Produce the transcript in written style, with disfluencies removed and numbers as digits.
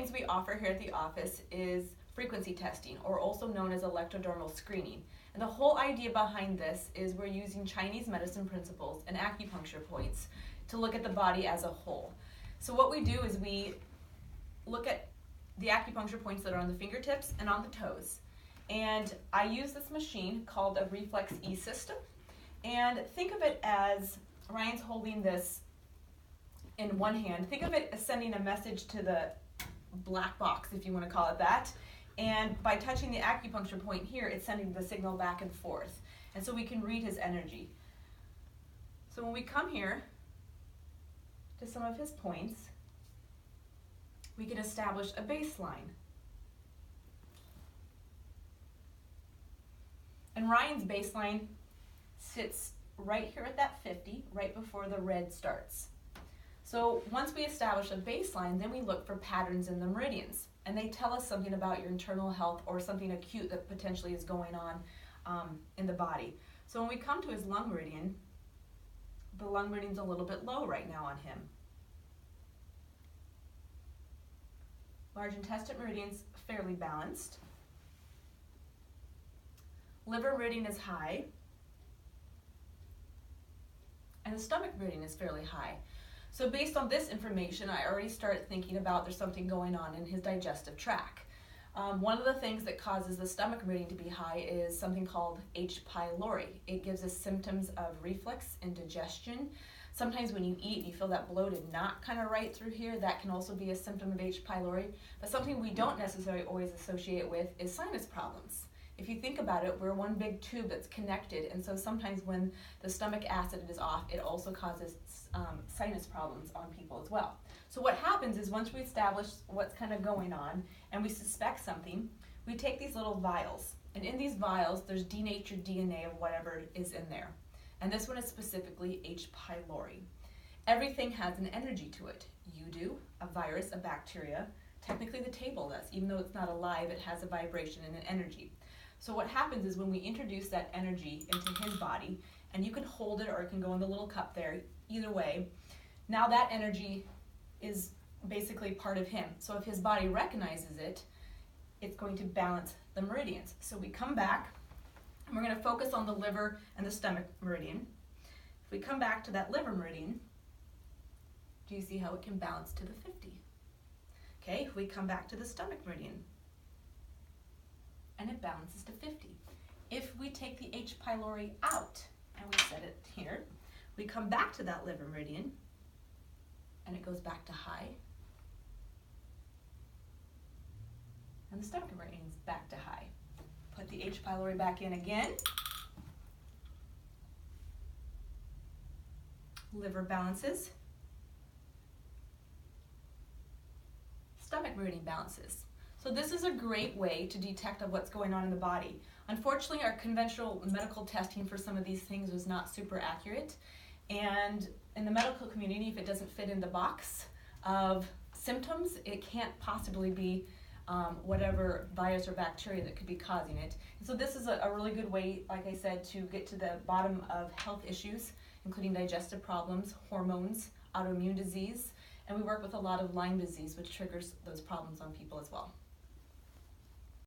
things we offer here at the office is frequency testing, or also known as electrodermal screening. And the whole idea behind this is we're using Chinese medicine principles and acupuncture points to look at the body as a whole. So what we do is we look at the acupuncture points that are on the fingertips and on the toes. And I use this machine called a Reflex E system. And think of it as, Ryan's holding this in one hand. Think of it as sending a message to the black box, if you want to call it that. And by touching the acupuncture point here, it's sending the signal back and forth. And so we can read his energy. So when we come here to some of his points, we can establish a baseline. And Ryan's baseline sits right here at that 50, right before the red starts. So once we establish a baseline, then we look for patterns in the meridians. And they tell us something about your internal health or something acute that potentially is going on in the body. So when we come to his lung meridian, the lung meridian's a little bit low right now on him. Large intestine meridian's fairly balanced. Liver meridian is high. And the stomach meridian is fairly high. So based on this information, I already start thinking about there's something going on in his digestive tract. One of the things that causes the stomach meridian to be high is something called H. pylori. It gives us symptoms of reflux and digestion. Sometimes when you eat, you feel that bloated knot kind of right through here. That can also be a symptom of H. pylori. But something we don't necessarily always associate with is sinus problems. If you think about it, we're one big tube that's connected, and so sometimes when the stomach acid is off, it also causes sinus problems on people as well. So what happens is once we establish what's kind of going on and we suspect something, we take these little vials, and in these vials there's denatured DNA of whatever is in there. And this one is specifically H. pylori. Everything has an energy to it. You do, a virus, a bacteria, technically the table does. Even though it's not alive, it has a vibration and an energy. So what happens is when we introduce that energy into his body, and you can hold it or it can go in the little cup there, either way, now that energy is basically part of him. So if his body recognizes it, it's going to balance the meridians. So we come back, and we're going to focus on the liver and the stomach meridian. If we come back to that liver meridian, do you see how it can balance to the 50? Okay, if we come back to the stomach meridian, and it balances to 50. If we take the H. pylori out, and we set it here, we come back to that liver meridian, and it goes back to high, and the stomach meridian's back to high. Put the H. pylori back in again. Liver balances. Stomach meridian balances. So this is a great way to detect what's going on in the body. Unfortunately, our conventional medical testing for some of these things was not super accurate. And in the medical community, if it doesn't fit in the box of symptoms, it can't possibly be whatever virus or bacteria that could be causing it. And so this is a really good way, like I said, to get to the bottom of health issues, including digestive problems, hormones, autoimmune disease, and we work with a lot of Lyme disease, which triggers those problems on people as well.